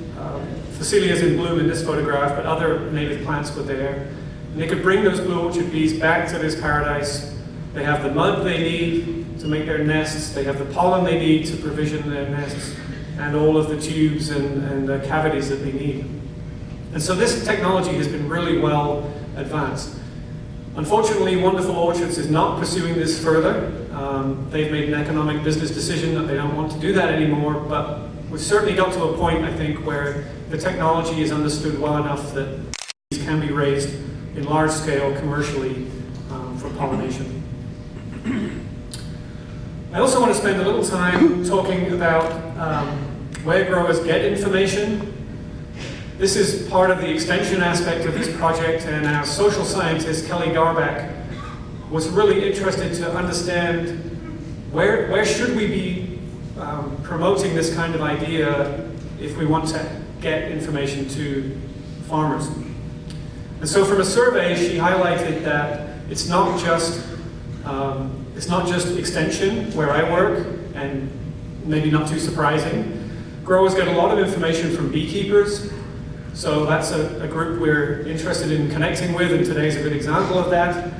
Phacelia is in bloom in this photograph, but other native plants were there. And they could bring those blue orchard bees back to this paradise. They have the mud they need to make their nests, they have the pollen they need to provision their nests, and all of the tubes and cavities that they need. And so this technology has been really well advanced. Unfortunately, Wonderful Orchards is not pursuing this further. They've made an economic business decision that they don't want to do that anymore, but we've certainly got to a point, I think, where the technology is understood well enough that bees can be raised in large scale commercially for pollination. I also want to spend a little time talking about where growers get information. This is part of the extension aspect of this project, and our social scientist, Kelly Garback, was really interested to understand where should we be promoting this kind of idea if we want to get information to farmers. And so from a survey, she highlighted that it's not just extension where I work, and maybe not too surprising. Growers get a lot of information from beekeepers. So that's a group we're interested in connecting with, and today's a good example of that.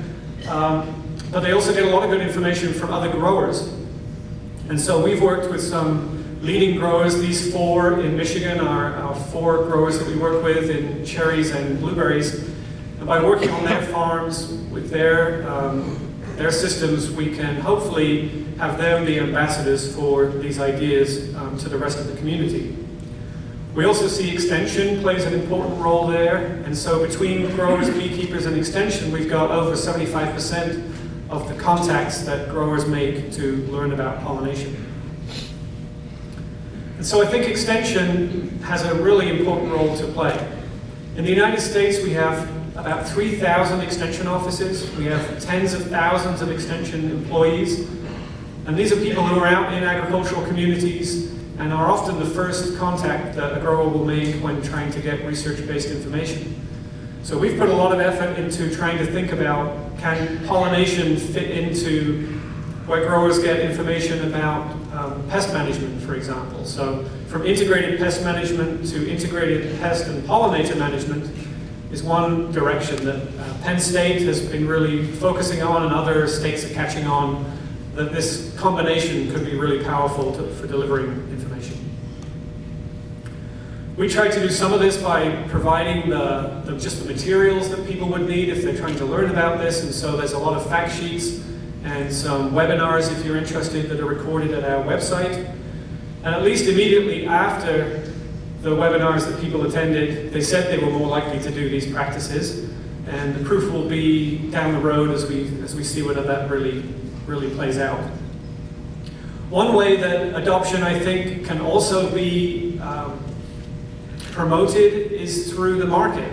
But they also get a lot of good information from other growers. And so we've worked with some leading growers. These 4 in Michigan are our 4 growers that we work with in cherries and blueberries. And by working on their farms with their systems, we can hopefully have them be ambassadors for these ideas to the rest of the community. We also see extension plays an important role there, and so between growers, beekeepers, and extension, we've got over 75% of the contacts that growers make to learn about pollination. And so I think extension has a really important role to play. In the United States, we have about 3,000 extension offices. We have tens of thousands of extension employees, and these are people who are out in agricultural communities and are often the first contact that a grower will make when trying to get research-based information. So we've put a lot of effort into trying to think about, can pollination fit into where growers get information about pest management, for example. So from integrated pest management to integrated pest and pollinator management is one direction that Penn State has been really focusing on, and other states are catching on, that this combination could be really powerful for delivering information. We tried to do some of this by providing just the materials that people would need if they're trying to learn about this, and so there's a lot of fact sheets and some webinars, if you're interested, that are recorded at our website. And at least immediately after the webinars that people attended, they said they were more likely to do these practices, and the proof will be down the road as we see whether that really plays out. One way that adoption, I think, can also be promoted is through the market.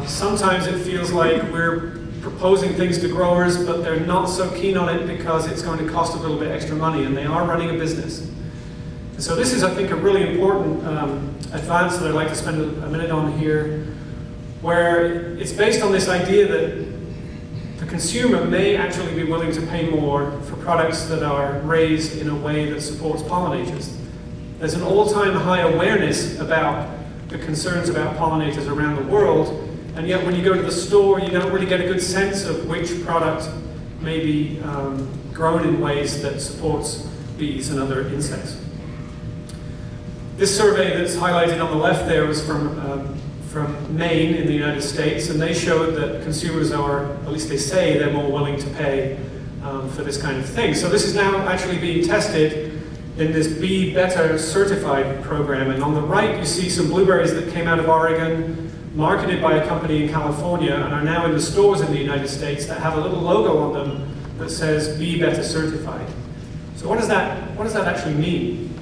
Sometimes it feels like we're proposing things to growers, but they're not so keen on it because it's going to cost a little bit extra money, and they are running a business. And so this is, I think, a really important advance that I'd like to spend a minute on here, where it's based on this idea that the consumer may actually be willing to pay more for products that are raised in a way that supports pollinators. There's an all-time high awareness about the concerns about pollinators around the world, and yet when you go to the store, you don't really get a good sense of which product may be grown in ways that supports bees and other insects. This survey that's highlighted on the left there was from Maine in the United States, and they showed that consumers are, at least they say, they're more willing to pay for this kind of thing. So this is now actually being tested in this Be Better certified program, and on the right you see some blueberries that came out of Oregon, marketed by a company in California, and are now in the stores in the United States that have a little logo on them that says Be Better certified. So what does that actually mean?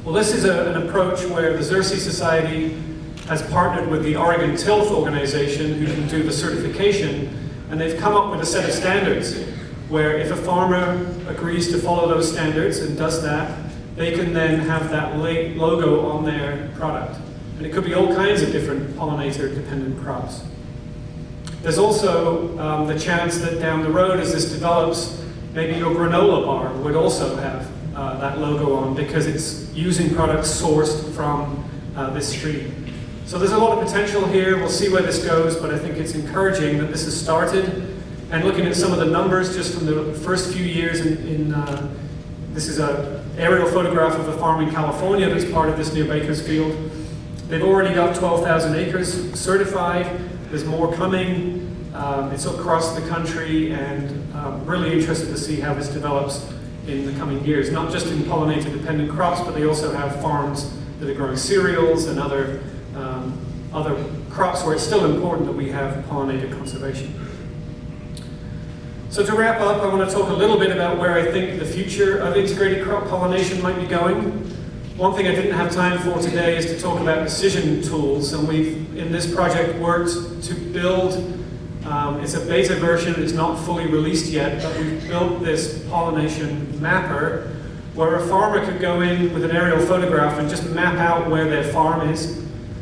Well, this is an approach where the Xerces Society has partnered with the Oregon Tilth organization, who can do the certification, and they've come up with a set of standards where if a farmer agrees to follow those standards and does that, they can then have that logo on their product. And it could be all kinds of different pollinator-dependent crops. There's also the chance that down the road, as this develops, maybe your granola bar would also have that logo on, because it's using products sourced from this stream. So there's a lot of potential here. We'll see where this goes, but I think it's encouraging that this has started. And looking at some of the numbers just from the first few years this is an aerial photograph of a farm in California that's part of this near Bakersfield. They've already got 12,000 acres certified. There's more coming. It's across the country, and really interested to see how this develops in the coming years. Not just in pollinator-dependent crops, but they also have farms that are growing cereals and other crops where it's still important that we have pollinator conservation. So to wrap up, I want to talk a little bit about where I think the future of integrated crop pollination might be going. One thing I didn't have time for today is to talk about decision tools, and we've, in this project, worked to build, it's a beta version, it's not fully released yet, but we've built this pollination mapper where a farmer could go in with an aerial photograph and just map out where their farm is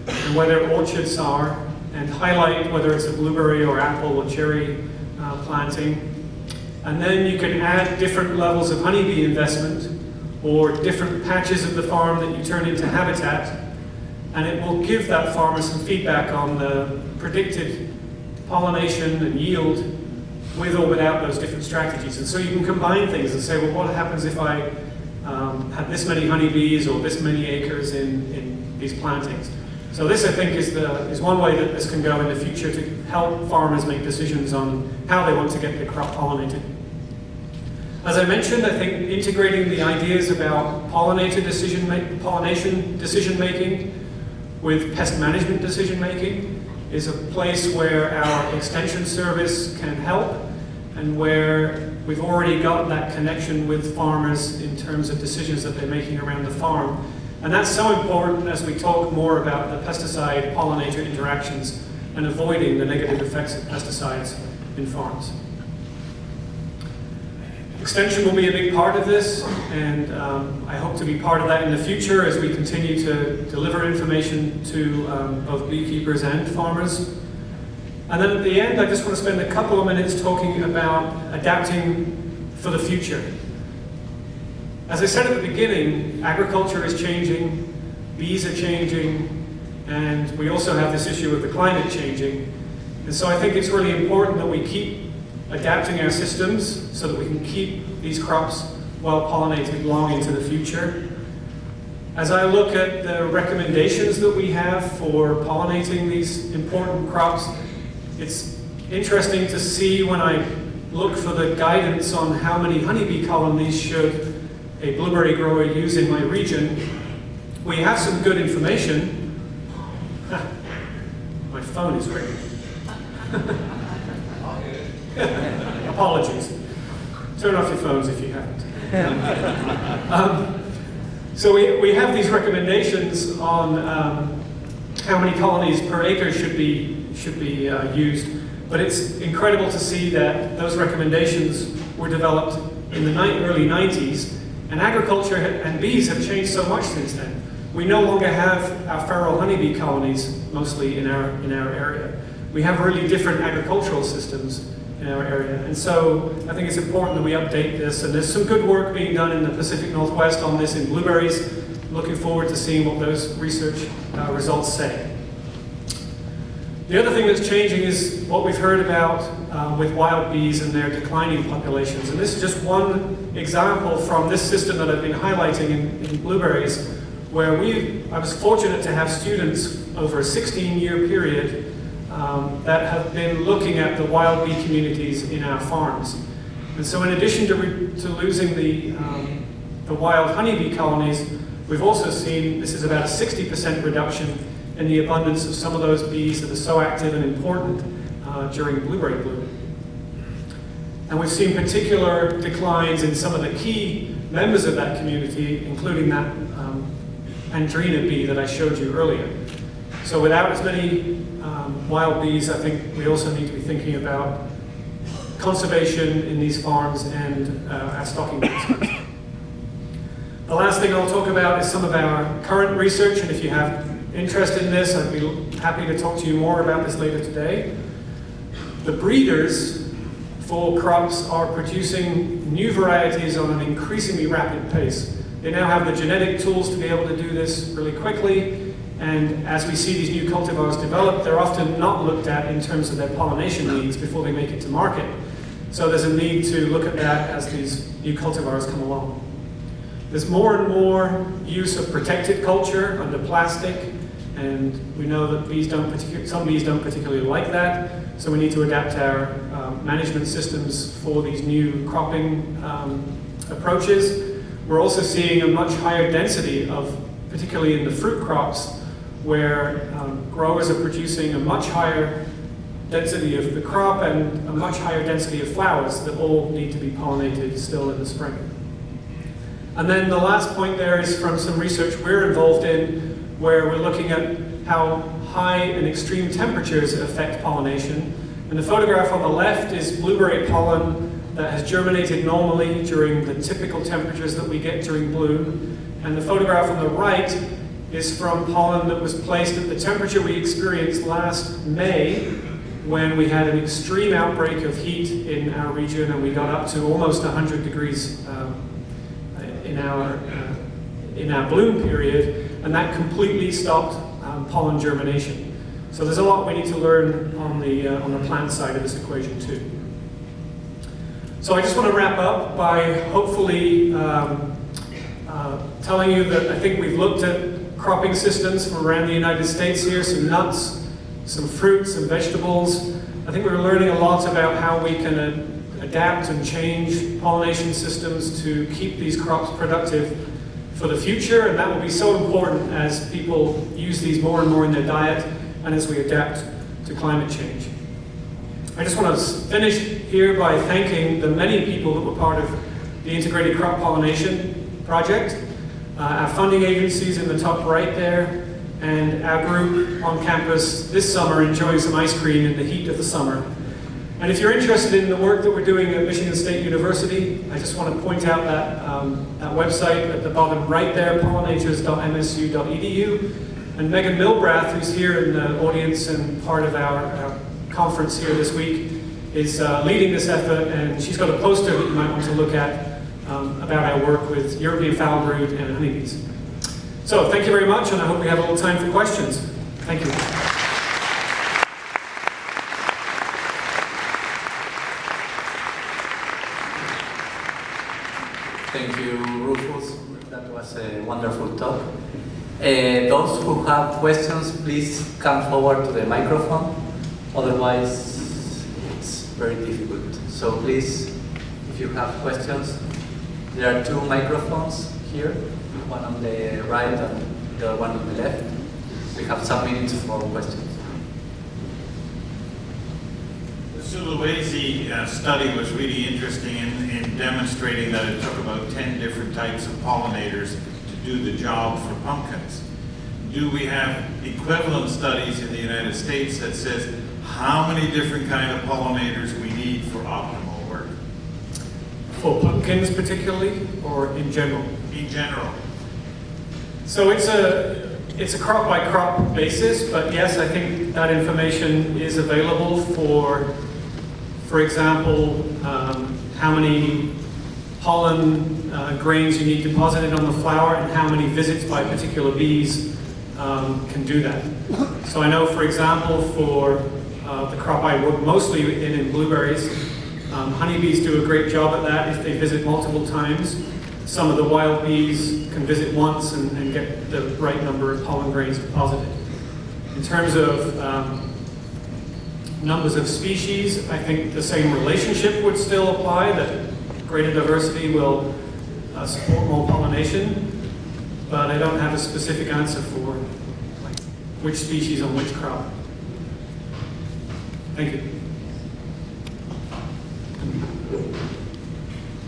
and where their orchards are, and highlight whether it's a blueberry or apple or cherry planting. And then you can add different levels of honeybee investment or different patches of the farm that you turn into habitat, and it will give that farmer some feedback on the predicted pollination and yield with or without those different strategies. And so you can combine things and say, well, what happens if I had this many honeybees or this many acres in these plantings? So this, I think, is one way that this can go in the future to help farmers make decisions on how they want to get their crop pollinated. As I mentioned, I think integrating the ideas about pollination decision making with pest management decision making is a place where our extension service can help, and where we've already got that connection with farmers in terms of decisions that they're making around the farm. And that's so important as we talk more about the pesticide-pollinator interactions and avoiding the negative effects of pesticides in farms. Extension will be a big part of this, and I hope to be part of that in the future as we continue to deliver information to both beekeepers and farmers. And then at the end, I just want to spend a couple of minutes talking about adapting for the future. As I said at the beginning, agriculture is changing, bees are changing, and we also have this issue of the climate changing. And so I think it's really important that we keep adapting our systems so that we can keep these crops well pollinated long into the future. As I look at the recommendations that we have for pollinating these important crops, it's interesting to see when I look for the guidance on how many honeybee colonies should a blueberry grower use in my region. We have some good information. My phone is ringing. Apologies. Turn off your phones if you haven't. So we have these recommendations on how many colonies per acre should be used, but it's incredible to see that those recommendations were developed in the early 90s, and agriculture and bees have changed so much since then. We no longer have our feral honeybee colonies mostly in our area. We have really different agricultural systems in our area, and so I think it's important that we update this, and there's some good work being done in the Pacific Northwest on this in blueberries. Looking forward to seeing what those research results say. The other thing that's changing is what we've heard about with wild bees and their declining populations, and this is just one example from this system that I've been highlighting in blueberries, where I was fortunate to have students over a 16-year period that have been looking at the wild bee communities in our farms. And so in addition to losing the wild honeybee colonies, we've also seen this is about a 60% reduction in the abundance of some of those bees that are so active and important during blueberry bloom. And we've seen particular declines in some of the key members of that community, including that Andrina bee that I showed you earlier. So without as many wild bees, I think we also need to be thinking about conservation in these farms and our stocking systems. The last thing I'll talk about is some of our current research, and if you have interest in this, I'd be happy to talk to you more about this later today. The breeders for crops are producing new varieties on an increasingly rapid pace. They now have the genetic tools to be able to do this really quickly, And as we see these new cultivars develop, they're often not looked at in terms of their pollination needs before they make it to market. So there's a need to look at that as these new cultivars come along. There's more and more use of protected culture under plastic, and we know that some bees don't particularly like that, so we need to adapt our management systems for these new cropping approaches. We're also seeing a much higher density of, particularly in the fruit crops, where growers are producing a much higher density of the crop and a much higher density of flowers that all need to be pollinated still in the spring. And then the last point there is from some research we're involved in, where we're looking at how high and extreme temperatures affect pollination. And the photograph on the left is blueberry pollen that has germinated normally during the typical temperatures that we get during bloom. And the photograph on the right is from pollen that was placed at the temperature we experienced last May, when we had an extreme outbreak of heat in our region and we got up to almost 100 degrees in our bloom period, and that completely stopped pollen germination. So there's a lot we need to learn on the plant side of this equation too. So I just want to wrap up by hopefully telling you that I think we've looked at cropping systems from around the United States here, some nuts, some fruits, some vegetables. I think we're learning a lot about how we can adapt and change pollination systems to keep these crops productive for the future, and that will be so important as people use these more and more in their diet and as we adapt to climate change. I just want to finish here by thanking the many people that were part of the Integrated Crop Pollination Project, our funding agencies in the top right there, and our group on campus this summer enjoying some ice cream in the heat of the summer. And if you're interested in the work that we're doing at Michigan State University, I just want to point out that website at the bottom right there, pollinators.msu.edu. And Megan Milbrath, who's here in the audience and part of our conference here this week, is leading this effort, and she's got a poster that you might want to look at about our work with European foul brood and honeybees. So thank you very much, and I hope we have a little time for questions. Thank you. Thank you, Rufus. That was a wonderful talk. Those who have questions, please come forward to the microphone. Otherwise, it's very difficult. So please, if you have questions, there are two microphones here, one on the right and the other one on the left. We have some minutes for questions. The Sulawesi study was really interesting in demonstrating that it took about 10 different types of pollinators to do the job for pumpkins. Do we have equivalent studies in the United States that says how many different kind of pollinators we need for optimal work? For pumpkins particularly, or in general? In general. So it's a crop by crop basis, but yes, I think that information is available for example, how many pollen grains you need deposited on the flower and how many visits by particular bees can do that. So I know, for example, for the crop I work mostly in blueberries, honeybees do a great job at that if they visit multiple times. Some of the wild bees can visit once and get the right number of pollen grains deposited. In terms of numbers of species, I think the same relationship would still apply, that greater diversity will support more pollination, but I don't have a specific answer for which species on which crop. Thank you.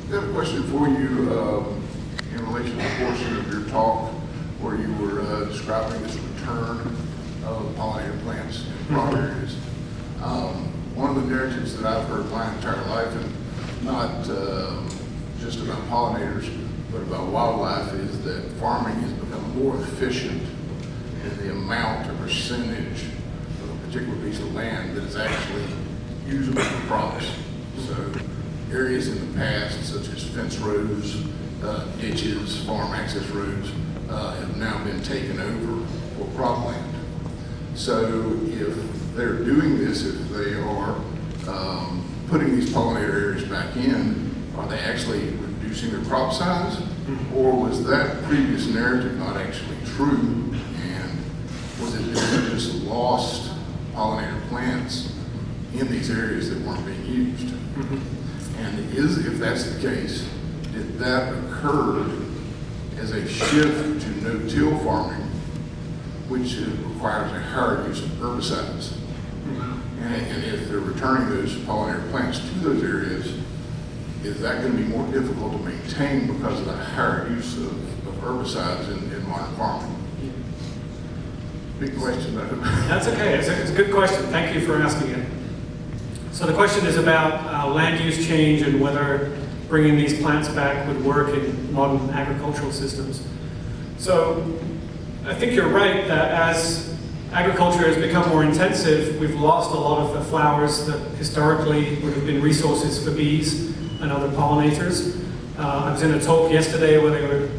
I have a question for you in relation to the portion of your talk where you were describing this return of pollinator plants in crop areas. One of the narratives that I've heard my entire life, and not just about pollinators, but about wildlife, is that farming has become more efficient in the amount or percentage of a particular piece of land that is actually usable for crops. So areas in the past, such as fence rows, ditches, farm access roads have now been taken over for cropland. So if they're doing this, if they are putting these pollinator areas back in, are they actually reducing their crop size? Or was that previous narrative not actually true? And was it just lost pollinator plants in these areas that weren't being used? And if that's the case, did that occur as a shift to no-till farming, which requires a higher use of herbicides? And if they're returning those pollinator plants to those areas, is that going to be more difficult to maintain because of the higher use of herbicides in modern farming? Big question. That's okay. It's a good question. Thank you for asking it. So the question is about land use change and whether bringing these plants back would work in modern agricultural systems. So I think you're right that as agriculture has become more intensive, we've lost a lot of the flowers that historically would have been resources for bees and other pollinators. I was in a talk yesterday where they were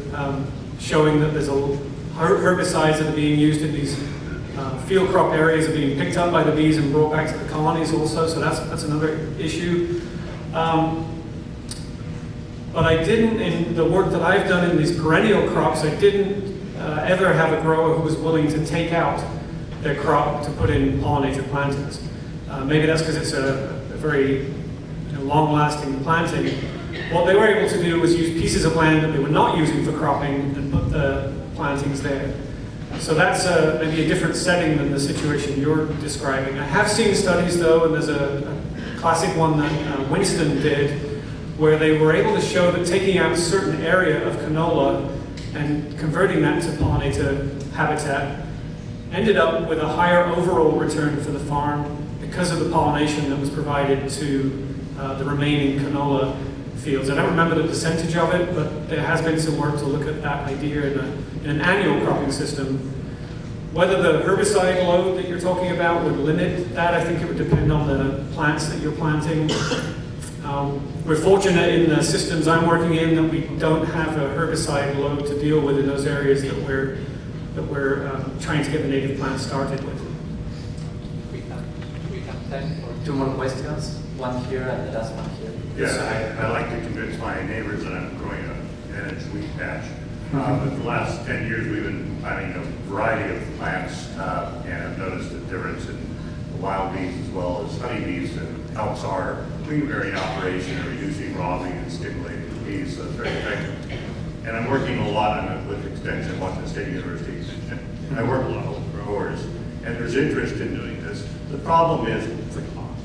showing that there's herbicides that are being used in these field crop areas are being picked up by the bees and brought back to the colonies also, so that's another issue. But I didn't, in the work that I've done in these perennial crops, I didn't ever have a grower who was willing to take out their crop to put in pollinator plantings. Maybe that's because it's a very long-lasting planting. What they were able to do was use pieces of land that they were not using for cropping and put the plantings there. So that's maybe a different setting than the situation you're describing. I have seen studies though, and there's a classic one that Winston did, where they were able to show that taking out a certain area of canola and converting that to pollinator habitat ended up with a higher overall return for the farm because of the pollination that was provided to the remaining canola fields. I don't remember the percentage of it, but there has been some work to look at that idea in an annual cropping system. Whether the herbicide load that you're talking about would limit that, I think it would depend on the plants that you're planting. We're fortunate in the systems I'm working in that we don't have a herbicide load to deal with in those areas that we're trying to get the native plants started with. We have time for 2 more questions. One here and the last one here. Yeah, I like to convince my neighbors that I'm growing a managed wheat patch. But the last 10 years we've been planting a variety of plants and I've noticed a difference in the wild bees as well as honeybees that helps our queen rearing operation and reducing robbing and stimulating the bees, so it's very effective. And I'm working a lot on it with Extension, Washington State University Extension. I work a lot with growers and there's interest in doing this. The problem is the cost.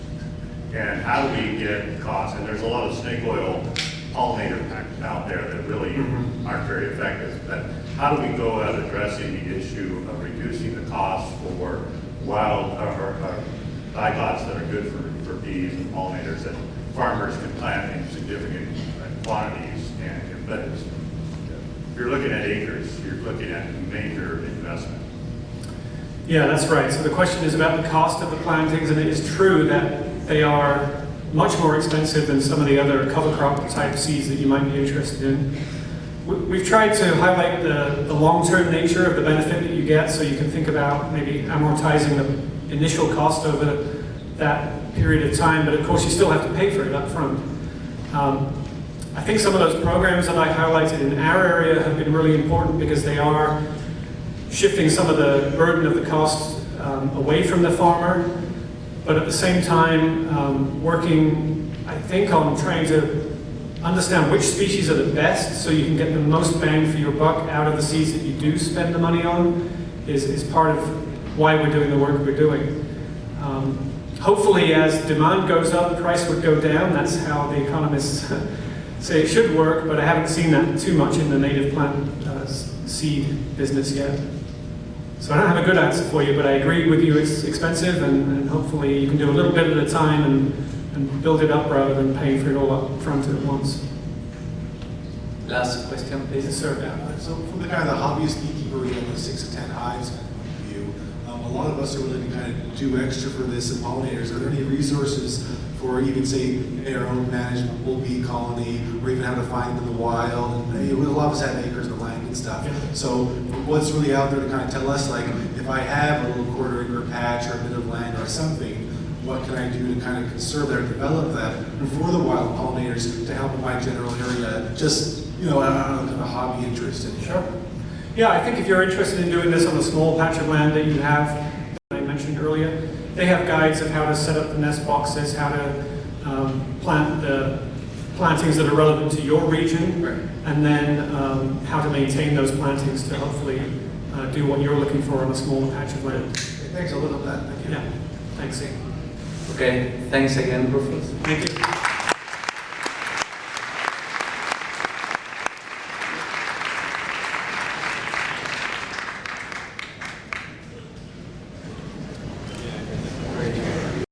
And how do we get costs? And there's a lot of snake oil pollinator packs out there that really aren't very effective. But how do we go at addressing the issue of reducing the cost for wild or dicots that are good for bees and pollinators that farmers can plant in significant quantities? But if you're looking at acres, you're looking at major investment. Yeah, that's right. So the question is about the cost of the plantings, and it is true that they are much more expensive than some of the other cover crop type seeds that you might be interested in. We've tried to highlight the long-term nature of the benefit that you get, so you can think about maybe amortizing the initial cost over that period of time, but of course you still have to pay for it up front. I think some of those programs that I highlighted in our area have been really important because they are shifting some of the burden of the cost away from the farmer, but at the same time working, I think, on trying to understand which species are the best so you can get the most bang for your buck out of the seeds that you do spend the money on is part of why we're doing the work we're doing. Hopefully as demand goes up, price would go down. That's how the economists say it should work, but I haven't seen that too much in the native plant seed business yet. So I don't have a good answer for you, but I agree with you, it's expensive, and hopefully you can do a little bit at a time and build it up rather than paying for it all up front at once. Last question, please. Yes, sir. So from the kind of the hobbyist beekeeper, we have 6 to 10 hives kind of point of view. A lot of us are willing to kind of do extra for this and pollinators. Are there any resources for even, say, our own managed bumblebee colony, or even even how to find them in the wild. And a lot of us have acres of land and stuff. Yeah. So what's really out there to kind of tell us, like, if I have a little quarter acre patch or a bit of land or something, what can I do to kind of conserve that or develop that for the wild pollinators to help in my general area? Just, I don't know, kind of a hobby interest in it. Sure. Yeah, I think if you're interested in doing this on a small patch of land that you have, that I mentioned earlier, they have guides of how to set up the nest boxes, how to plant the plantings that are relevant to your region, Right. and then how to maintain those plantings to hopefully do what you're looking for on a smaller patch of land. Okay, thanks, I'll look up that. Thank you. Yeah, thanks. Okay, thanks again, Rufus. Thank you.